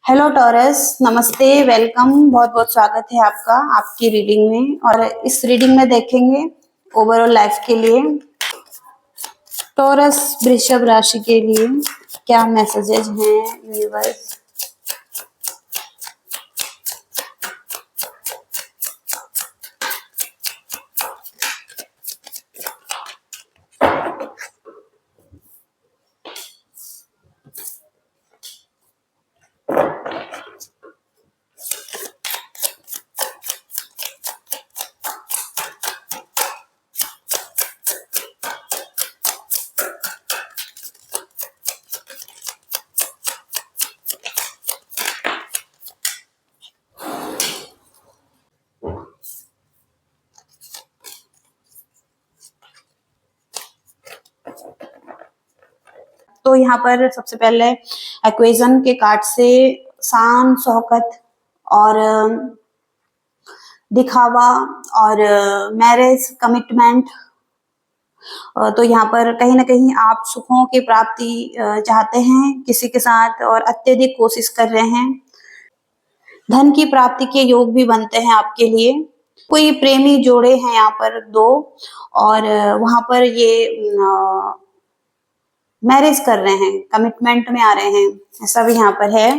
Hello taurus, नमस्ते, welcome. बहुत बहुत स्वागत है आपका आपकी रीडिंग में। और इस रीडिंग में देखेंगे ओवरऑल लाइफ के लिए टॉरस वृषभ राशि के लिए क्या मैसेजेस हैं यूनिवर्स। तो यहाँ पर सबसे पहले एक्वेजन के कार्ड से शान, शौकत और दिखावा और मैरिज कमिटमेंट। तो यहाँ पर कहीं ना कहीं आप सुखों की प्राप्ति चाहते हैं किसी के साथ और अत्यधिक कोशिश कर रहे हैं। धन की प्राप्ति के योग भी बनते हैं आपके लिए। कोई प्रेमी जोड़े हैं यहाँ पर दो, और वहां पर ये मैरिज कर रहे हैं, कमिटमेंट में आ रहे हैं, ऐसा भी यहाँ पर है।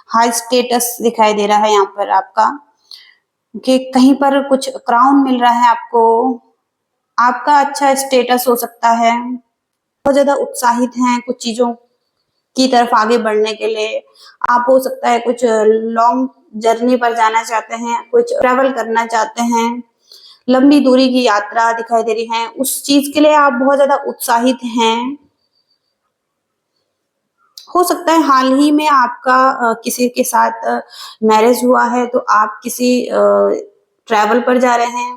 हाई स्टेटस दिखाई दे रहा है यहाँ पर आपका, कि कहीं पर कुछ क्राउन मिल रहा है आपको। आपका अच्छा स्टेटस हो सकता है, बहुत ज्यादा उत्साहित हैं कुछ चीजों की तरफ आगे बढ़ने के लिए। आप हो सकता है कुछ लॉन्ग जर्नी पर जाना चाहते हैं, कुछ ट्रेवल करना चाहते हैं, लंबी दूरी की यात्रा दिखाई दे रही है, उस चीज के लिए आप बहुत ज्यादा उत्साहित हैं। हो सकता है हाल ही में आपका किसी के साथ मैरिज हुआ है, तो आप किसी ट्रैवल पर जा रहे हैं,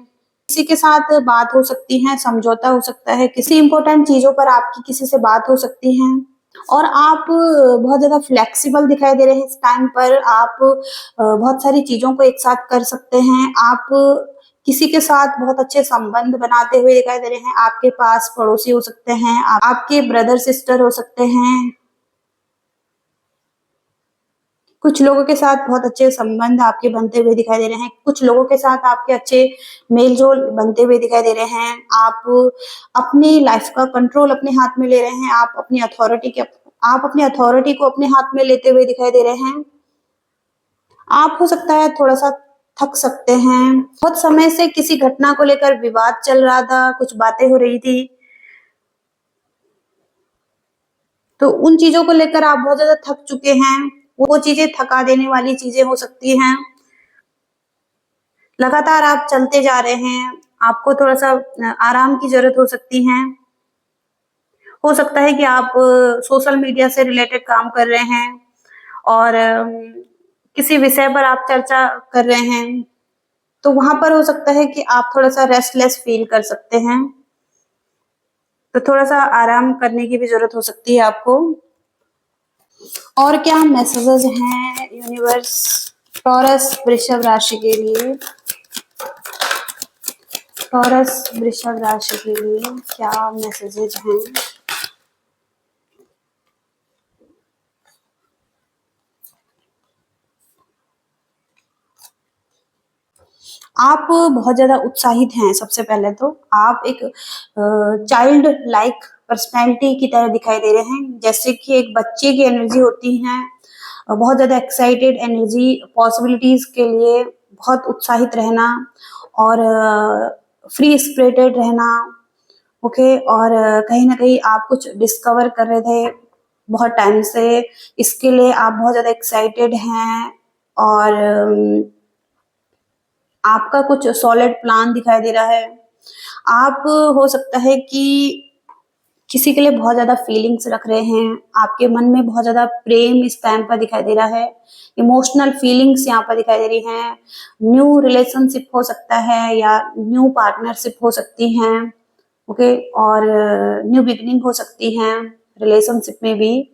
किसी के साथ बात हो सकती है, समझौता हो सकता है, किसी इंपॉर्टेंट चीजों पर आपकी किसी से बात हो सकती है। और आप बहुत ज्यादा फ्लेक्सिबल दिखाई दे रहे हैं इस टाइम पर। आप बहुत सारी चीजों को एक साथ कर सकते हैं। आप किसी के साथ बहुत अच्छे संबंध बनाते हुए दिखाई दे रहे हैं। आपके पास पड़ोसी हो सकते हैं, आपके ब्रदर सिस्टर हो सकते हैं। कुछ लोगों के साथ बहुत अच्छे संबंध आपके बनते हुए दिखाई दे रहे हैं। कुछ लोगों के साथ आपके अच्छे मेल जोल बनते हुए दिखाई दे रहे हैं। आप अपनी लाइफ का कंट्रोल अपने हाथ में ले रहे हैं। आप अपनी अथॉरिटी को अपने हाथ में लेते हुए दिखाई दे रहे हैं। आप हो सकता है थोड़ा सा थक सकते हैं। बहुत समय से किसी घटना को लेकर विवाद चल रहा था, कुछ बातें हो रही थी, तो उन चीजों को लेकर आप बहुत ज्यादा थक चुके हैं। वो चीजें थका देने वाली चीजें हो सकती हैं। लगातार आप चलते जा रहे हैं, आपको थोड़ा सा आराम की जरूरत हो सकती है। हो सकता है कि आप सोशल मीडिया से रिलेटेड काम कर रहे हैं और किसी विषय पर आप चर्चा कर रहे हैं, तो वहां पर हो सकता है कि आप थोड़ा सा रेस्टलेस फील कर सकते हैं। तो थोड़ा सा आराम करने की भी जरूरत हो सकती है आपको। और क्या मैसेजेस हैं यूनिवर्स टॉरस वृषभ राशि के लिए। टॉरस वृषभ राशि के लिए क्या मैसेजेस हैं। आप बहुत ज्यादा उत्साहित हैं। सबसे पहले तो आप एक चाइल्ड लाइक पर्सनैलिटी की तरह दिखाई दे रहे हैं, जैसे कि एक बच्चे की एनर्जी होती है। बहुत ज्यादा एक्साइटेड एनर्जी, पॉसिबिलिटीज के लिए बहुत उत्साहित रहना और फ्री स्पिरिटेड रहना। ओके, और कहीं ना कहीं आप कुछ डिस्कवर कर रहे थे बहुत टाइम से, इसके लिए आप बहुत ज्यादा एक्साइटेड हैं। और आपका कुछ सॉलिड प्लान दिखाई दे रहा है। आप हो सकता है कि किसी के लिए बहुत ज्यादा फीलिंग्स रख रहे हैं। आपके मन में बहुत ज्यादा प्रेम इस टाइम पर दिखाई दे रहा है। इमोशनल फीलिंग्स यहाँ पर दिखाई दे रही हैं। न्यू रिलेशनशिप हो सकता है या न्यू पार्टनरशिप हो सकती हैं। ओके, और न्यू बिगिनिंग हो सकती है रिलेशनशिप में भी।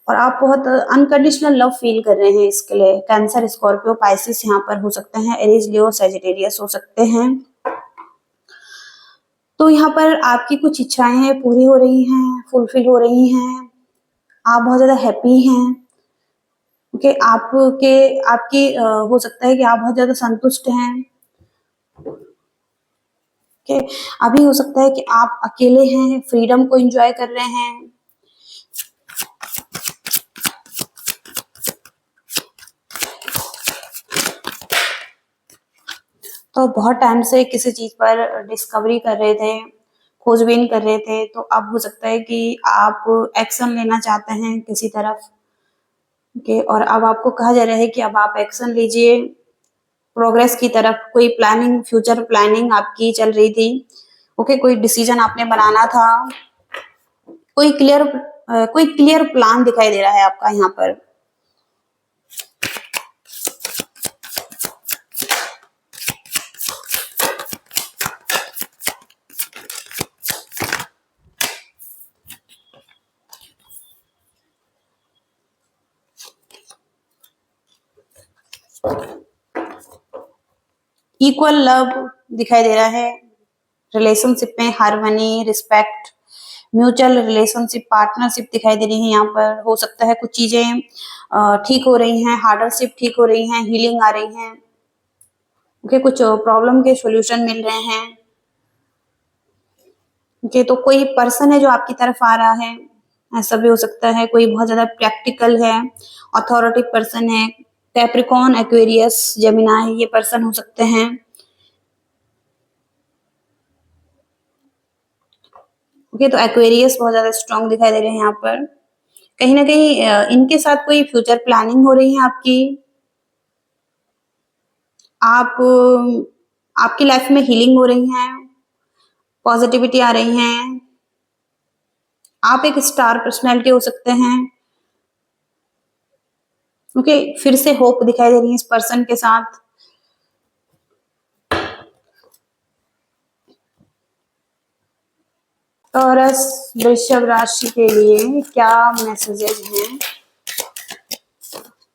और आप बहुत अनकंडीशनल लव फील कर रहे हैं इसके लिए। कैंसर, स्कॉर्पियो, पाइसिस यहाँ पर हो सकते हैं। एरीज, लियो, सैजिटेरियस हो सकते हैं। तो यहाँ पर आपकी कुछ इच्छाएं हैं पूरी हो रही हैं, फुलफिल हो रही हैं। आप बहुत ज्यादा हैप्पी हैं। कि आपके आपकी हो सकता है कि आप बहुत ज्यादा संतुष्ट हैं कि अभी हो सकता है कि आप अकेले हैं, फ्रीडम को एंजॉय कर रहे हैं। तो बहुत टाइम से किसी चीज पर डिस्कवरी कर रहे थे, खोजबीन कर रहे थे, तो अब हो सकता है कि आप एक्शन लेना चाहते हैं किसी तरफ के, और अब आपको कहा जा रहा है कि अब आप एक्शन लीजिए प्रोग्रेस की तरफ। कोई प्लानिंग, फ्यूचर प्लानिंग आपकी चल रही थी। ओके, कोई डिसीजन आपने बनाना था, कोई क्लियर प्लान दिखाई दे रहा है आपका यहाँ पर। इक्वल लव दिखाई दे रहा है, रिलेशनशिप में harmony, respect, mutual relationship, partnership दिखाई दे रही है। यहाँ पर हो सकता है कुछ चीजें ठीक हो रही हैं, हार्डरशिप ठीक हो रही हैं, हीलिंग आ रही है। ओके, कुछ प्रॉब्लम के सॉल्यूशन मिल रहे हैं। ओके, तो कोई पर्सन है जो आपकी तरफ आ रहा है, ऐसा भी हो सकता है। कोई बहुत ज्यादा प्रैक्टिकल है, अथॉरिटी पर्सन है, कैप्रिकॉर्न, एक्वेरियस, जेमिनाई, ये पर्सन हो सकते हैं। ओके, तो एक्वेरियस बहुत ज्यादा स्ट्रांग दिखाई दे रहे हैं यहाँ पर। कहीं ना कहीं इनके साथ कोई फ्यूचर प्लानिंग हो रही है आपकी। आप आपकी लाइफ में हीलिंग हो रही है, पॉजिटिविटी आ रही है। आप एक स्टार पर्सनैलिटी हो सकते हैं। ओके, फिर से होप दिखाई दे रही है इस पर्सन के साथ। टॉरस वृषभ राशि के लिए क्या मैसेजेस हैं?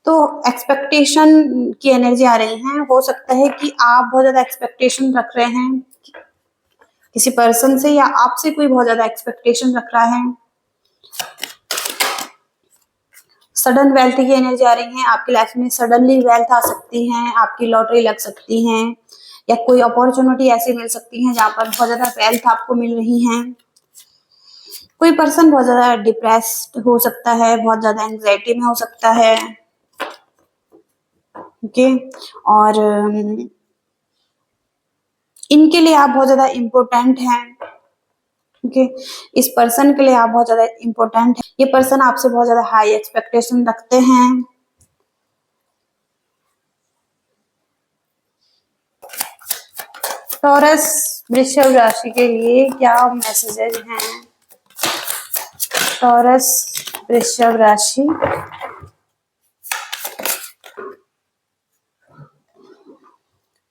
तो एक्सपेक्टेशन की एनर्जी आ रही है। हो सकता है कि आप बहुत ज्यादा एक्सपेक्टेशन रख रहे हैं किसी पर्सन से, या आपसे कोई बहुत ज्यादा एक्सपेक्टेशन रख रहा है। सडन वेल्थ की एनर्जी आ रही है। आपकी लाइफ में सडनली वेल्थ आ सकती है, आपकी लॉटरी लग सकती है, या कोई अपॉर्चुनिटी ऐसी मिल सकती है जहां पर बहुत ज्यादा वेल्थ आपको मिल रही है। कोई पर्सन बहुत ज्यादा डिप्रेस्ड हो सकता है, बहुत ज्यादा एंग्जाइटी में हो सकता है। ओके, और इनके लिए आप बहुत ज्यादा इम्पोर्टेंट हैं। ओके, इस पर्सन के लिए आप बहुत ज्यादा इम्पोर्टेंट है। ये पर्सन आपसे बहुत ज्यादा हाई एक्सपेक्टेशन रखते हैं। टॉरस वृषभ राशि के लिए क्या मैसेजेस हैं? टॉरस वृषभ राशि,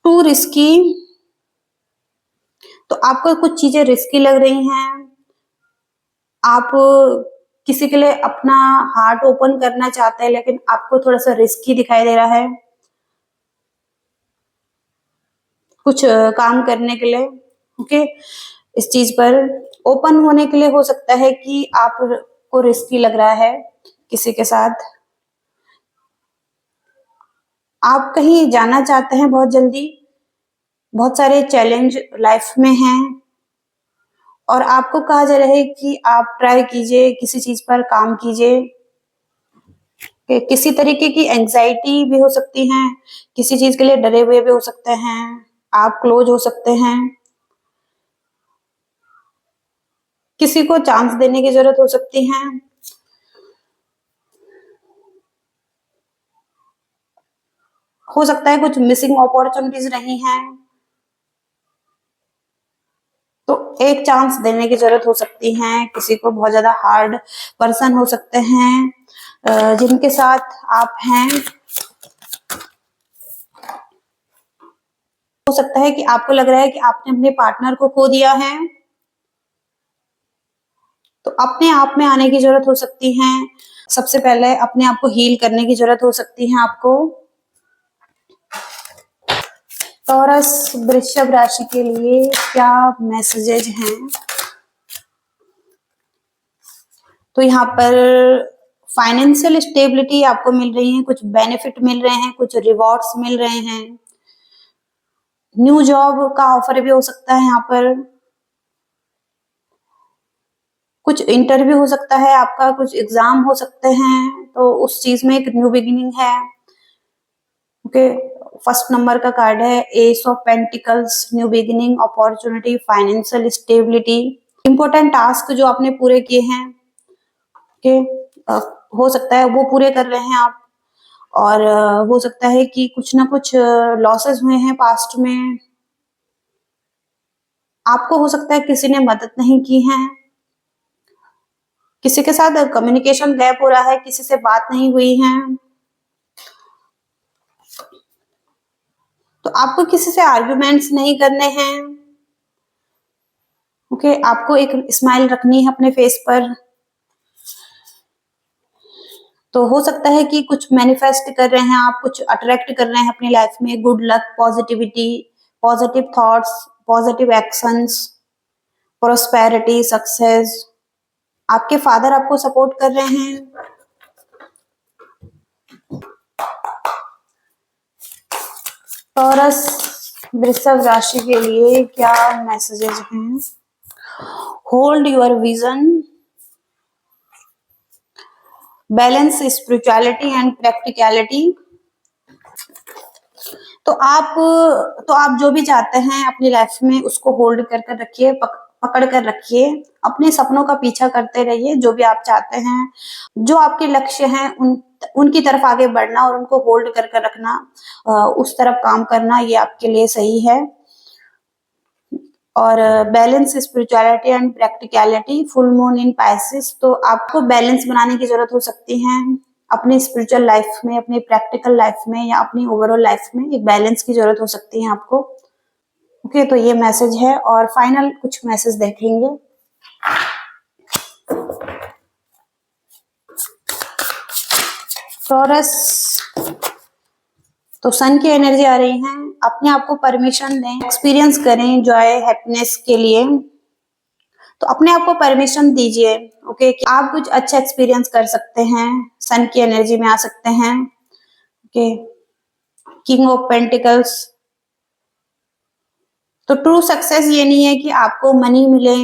टू रिस्की। तो आपको कुछ चीजें रिस्की लग रही हैं। आप किसी के लिए अपना हार्ट ओपन करना चाहते हैं, लेकिन आपको थोड़ा सा रिस्की दिखाई दे रहा है कुछ काम करने के लिए। ओके, इस चीज पर ओपन होने के लिए हो सकता है कि आपको रिस्की लग रहा है किसी के साथ। आप कहीं जाना चाहते हैं बहुत जल्दी, बहुत सारे चैलेंज लाइफ में हैं, और आपको कहा जा रहा है कि आप ट्राई कीजिए, किसी चीज पर काम कीजिए। कि किसी तरीके की एंजाइटी भी हो सकती है, किसी चीज के लिए डरे हुए भी हो सकते हैं, आप क्लोज हो सकते हैं। किसी को चांस देने की जरूरत हो सकती है। हो सकता है कुछ मिसिंग अपॉर्चुनिटीज रही हैं, तो एक चांस देने की जरूरत हो सकती है। किसी को बहुत ज्यादा हार्ड पर्सन हो सकते हैं जिनके साथ आप हैं। हो सकता है कि आपको लग रहा है कि आपने अपने पार्टनर को खो दिया है, तो अपने आप में आने की जरूरत हो सकती है। सबसे पहले अपने आप को हील करने की जरूरत हो सकती है आपको। टॉरस वृषभ राशि के लिए क्या मैसेजेज हैं? तो यहाँ पर फाइनेंशियल स्टेबिलिटी आपको मिल रही है, कुछ बेनिफिट मिल रहे हैं, कुछ रिवॉर्ड्स मिल रहे हैं, न्यू जॉब का ऑफर भी हो सकता है यहाँ पर, कुछ इंटरव्यू हो सकता है आपका, कुछ एग्जाम हो सकते हैं, तो उस चीज में एक न्यू बिगिनिंग है। ओके, फर्स्ट नंबर का कार्ड है S of pentacles, new beginning, opportunity, financial stability, important task जो आपने पूरे किए हैं, ओके, हो सकता है वो पूरे कर रहे हैं आप, और हो सकता है कि कुछ ना कुछ लॉसेस हुए हैं पास्ट में, आपको हो सकता है किसी ने मदद नहीं की है, किसी के साथ कम्युनिकेशन गैप हो रहा है, किसी से बात नहीं हुई है, तो आपको किसी से आर्ग्यूमेंट्स नहीं करने हैं। ओके, आपको एक स्माइल रखनी है अपने फेस पर। तो हो सकता है कि कुछ मैनिफेस्ट कर रहे हैं आप, कुछ अट्रैक्ट कर रहे हैं अपनी लाइफ में, good luck, positivity, positive thoughts, positive actions, prosperity, success. आपके फादर आपको सपोर्ट कर रहे हैं। टॉरस वृषभ राशि के लिए क्या मैसेजेस हैं? Hold your vision, balance spirituality and practicality. तो आप जो भी चाहते हैं अपनी लाइफ में उसको होल्ड कर कर रखिए, पकड़ कर रखिए, अपने सपनों का पीछा करते रहिए, जो भी आप चाहते हैं, जो आपके लक्ष्य हैं उनकी तरफ आगे बढ़ना और उनको होल्ड कर कर रखना, उस तरफ काम करना, ये आपके लिए सही है। और balance spirituality and practicality, full moon in Pisces, तो आपको बैलेंस बनाने की जरूरत हो सकती है अपनी स्पिरिचुअल लाइफ में, अपनी प्रैक्टिकल लाइफ में, या अपनी ओवरऑल लाइफ में एक बैलेंस की जरूरत हो सकती है आपको। ओके, तो ये मैसेज है, और फाइनल कुछ मैसेज देखेंगे। टॉरस, तो सन की एनर्जी आ रही है, अपने आप को परमिशन दें, एक्सपीरियंस करें जॉय, हैप्पीनेस के लिए, तो अपने आप को परमिशन दीजिए। ओके, कि आप कुछ अच्छा एक्सपीरियंस कर सकते हैं, सन की एनर्जी में आ सकते हैं। ओके, किंग ऑफ पेंटिकल्स, तो ट्रू सक्सेस ये नहीं है कि आपको मनी मिले,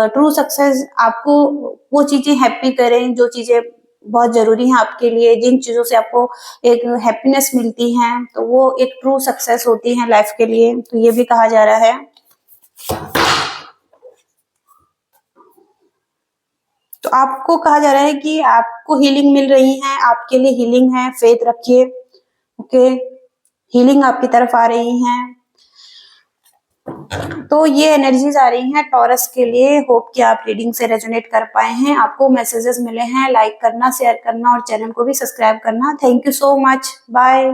ट्रू सक्सेस आपको वो चीजें हैप्पी करें जो चीजें बहुत जरूरी हैं आपके लिए, जिन चीजों से आपको एक हैप्पीनेस मिलती है, तो वो एक ट्रू सक्सेस होती है लाइफ के लिए, तो ये भी कहा जा रहा है। तो आपको कहा जा रहा है कि आपको हीलिंग मिल रही है, आपके लिए हीलिंग है, फेथ रखिए। ओके, हीलिंग आपकी तरफ आ रही है। तो ये एनर्जीज आ रही हैं टॉरस के लिए। होप कि आप रीडिंग से रेजोनेट कर पाए हैं, आपको मैसेजेस मिले हैं। लाइक करना, शेयर करना और चैनल को भी सब्सक्राइब करना। Thank you so much, bye.